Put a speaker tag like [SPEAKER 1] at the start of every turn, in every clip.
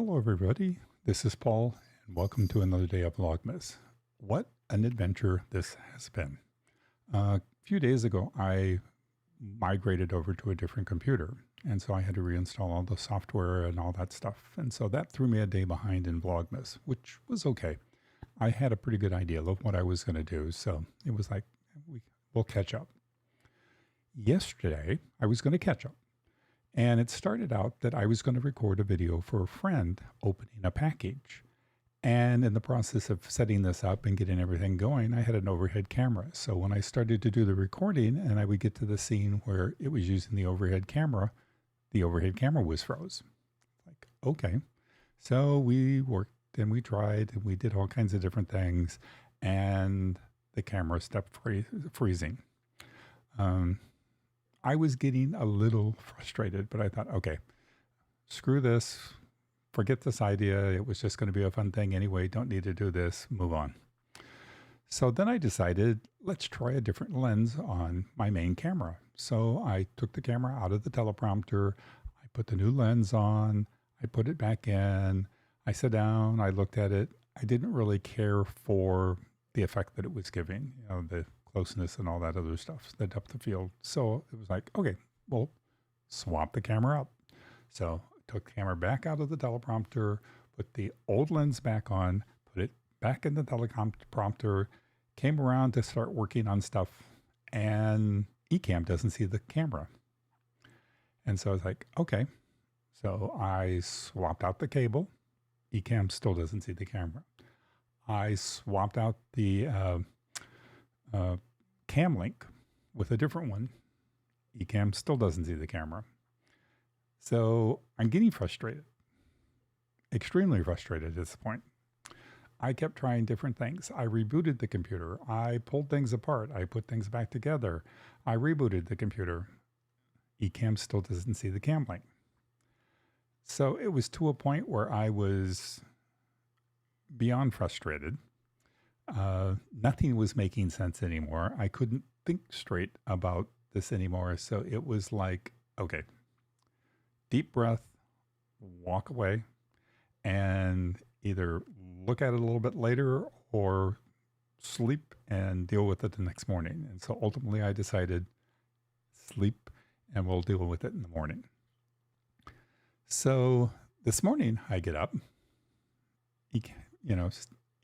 [SPEAKER 1] Hello, everybody. This is Paul, and welcome to another day of Vlogmas. What an adventure this has been. A few days ago, I migrated over to a different computer, and so I had to reinstall all the software and all that stuff. And so that threw me a day behind in Vlogmas, which was okay. I had a pretty good idea of what I was going to do, so it was like, we'll catch up. Yesterday, I was going to catch up. And it started out that I was going to record a video for a friend opening a package. And in the process of setting this up and getting everything going, I had an overhead camera. So when I started to do the recording and I would get to the scene where it was using the overhead camera was froze. Like, okay. So we worked and we tried and we did all kinds of different things. And the camera stopped freezing. I was getting a little frustrated, but I thought, okay, screw this, forget this idea. It was just going to be a fun thing anyway. Don't need to do this, move on. So then I decided, let's try a different lens on my main camera. So I took the camera out of the teleprompter. I put the new lens on. I put it back in. I sat down. I looked at it. I didn't really care for the effect that it was giving, the closeness and all that other stuff, the depth of field. So it was like, okay, well, swap the camera up. So I took the camera back out of the teleprompter, put the old lens back on, put it back in the teleprompter, came around to start working on stuff, and Ecamm doesn't see the camera. And so I was like, okay. So I swapped out the cable. Ecamm still doesn't see the camera. I swapped out the cam link with a different one. Ecamm still doesn't see the camera. So I'm getting frustrated, extremely frustrated at this point. I kept trying different things. I rebooted the computer. I pulled things apart. I put things back together. I rebooted the computer. Ecamm still doesn't see the cam link. So it was to a point where I was beyond frustrated. Nothing was making sense anymore. I couldn't think straight about this anymore. So it was like, okay, deep breath, walk away, and either look at it a little bit later or sleep and deal with it the next morning. And so ultimately I decided sleep and we'll deal with it in the morning. So this morning I get up,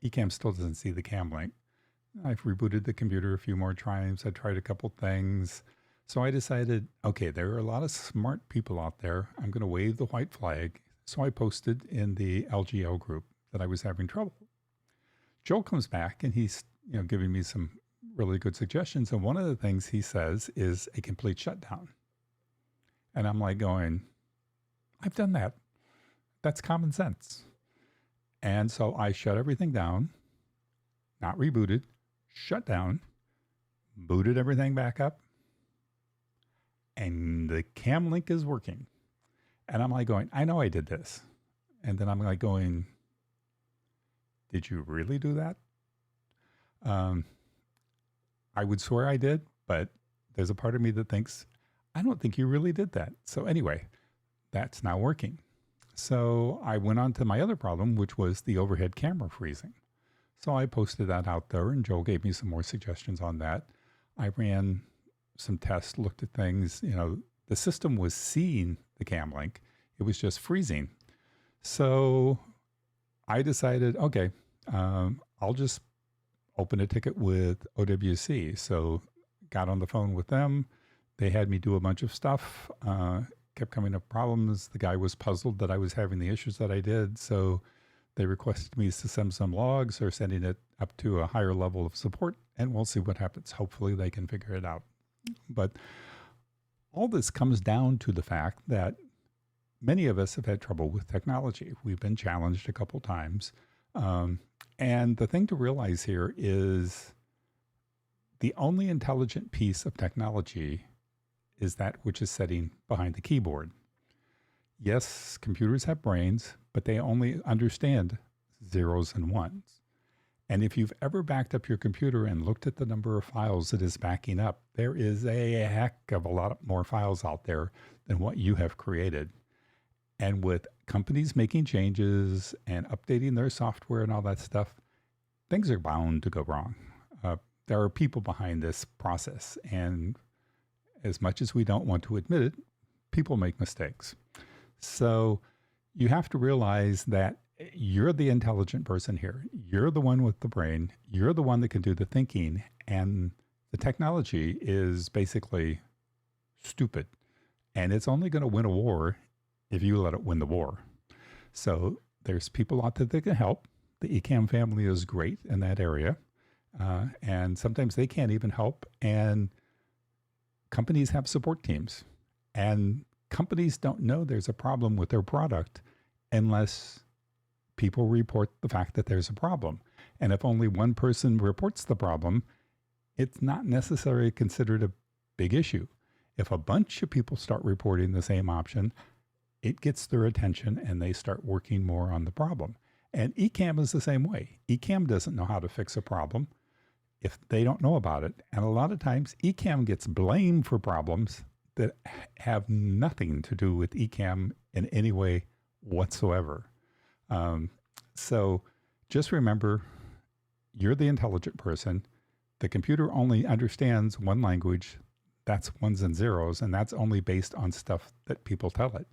[SPEAKER 1] Ecamm still doesn't see the cam link. I've rebooted the computer a few more times. I tried a couple things. So I decided, okay, there are a lot of smart people out there. I'm going to wave the white flag. So I posted in the LGL group that I was having trouble. Joel comes back and he's giving me some really good suggestions. And one of the things he says is a complete shutdown. And I'm like going, I've done that. That's common sense. And so I shut everything down, not rebooted, shut down, booted everything back up, and the cam link is working. And I'm like going, I know I did this. And then I'm like going, did you really do that? I would swear I did, but there's a part of me that thinks, I don't think you really did that. So anyway, that's now working. So I went on to my other problem, which was the overhead camera freezing. So I posted that out there and Joel gave me some more suggestions on that. I ran some tests, looked at things, the system was seeing the cam link. It was just freezing. So I decided, okay, I'll just open a ticket with OWC. So got on the phone with them. They had me do a bunch of stuff. Kept coming up problems. The guy was puzzled that I was having the issues that I did. So they requested me to send some logs or sending it up to a higher level of support, and we'll see what happens. Hopefully they can figure it out. But all this comes down to the fact that many of us have had trouble with technology. We've been challenged a couple times. And the thing to realize here is the only intelligent piece of technology is that which is sitting behind the keyboard. Yes, computers have brains, but they only understand zeros and ones. And if you've ever backed up your computer and looked at the number of files it is backing up, there is a heck of a lot more files out there than what you have created. And with companies making changes and updating their software and all that stuff, things are bound to go wrong. There are people behind this process. And as much as we don't want to admit it, people make mistakes. So you have to realize that you're the intelligent person here. You're the one with the brain. You're the one that can do the thinking. And the technology is basically stupid. And it's only going to win a war if you let it win the war. So there's people out there that can help. The Ecamm family is great in that area. And sometimes they can't even help. And companies have support teams. And companies don't know there's a problem with their product unless people report the fact that there's a problem. And if only one person reports the problem, it's not necessarily considered a big issue. If a bunch of people start reporting the same option, it gets their attention and they start working more on the problem. And Ecamm is the same way. Ecamm doesn't know how to fix a problem if they don't know about it. And a lot of times Ecamm gets blamed for problems that have nothing to do with Ecamm in any way whatsoever. So just remember, you're the intelligent person. The computer only understands one language. That's ones and zeros, and that's only based on stuff that people tell it.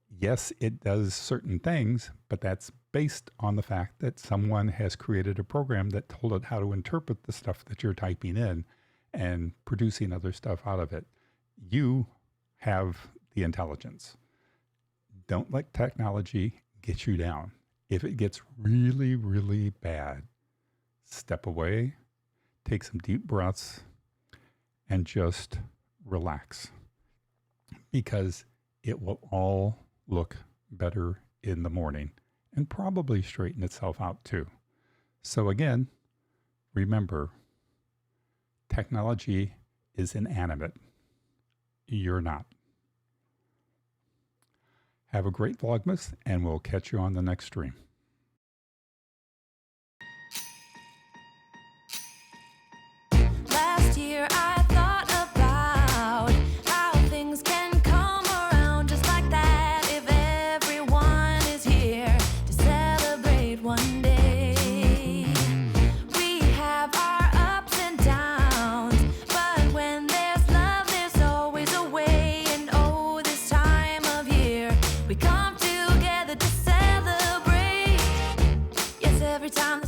[SPEAKER 1] Yes, it does certain things, but that's based on the fact that someone has created a program that told it how to interpret the stuff that you're typing in and producing other stuff out of it. You have the intelligence. Don't let technology get you down. If it gets really, really bad, step away, take some deep breaths, and just relax, because it will all look better in the morning and probably straighten itself out too. So again, remember, technology is inanimate. You're not. Have a great Vlogmas, and we'll catch you on the next stream.
[SPEAKER 2] Last year I thought about how things can come around just like that if everyone is here to celebrate one day. We have our ups and downs, but when there's love there's always a way. And oh, this time of year we come together to celebrate. Yes, every time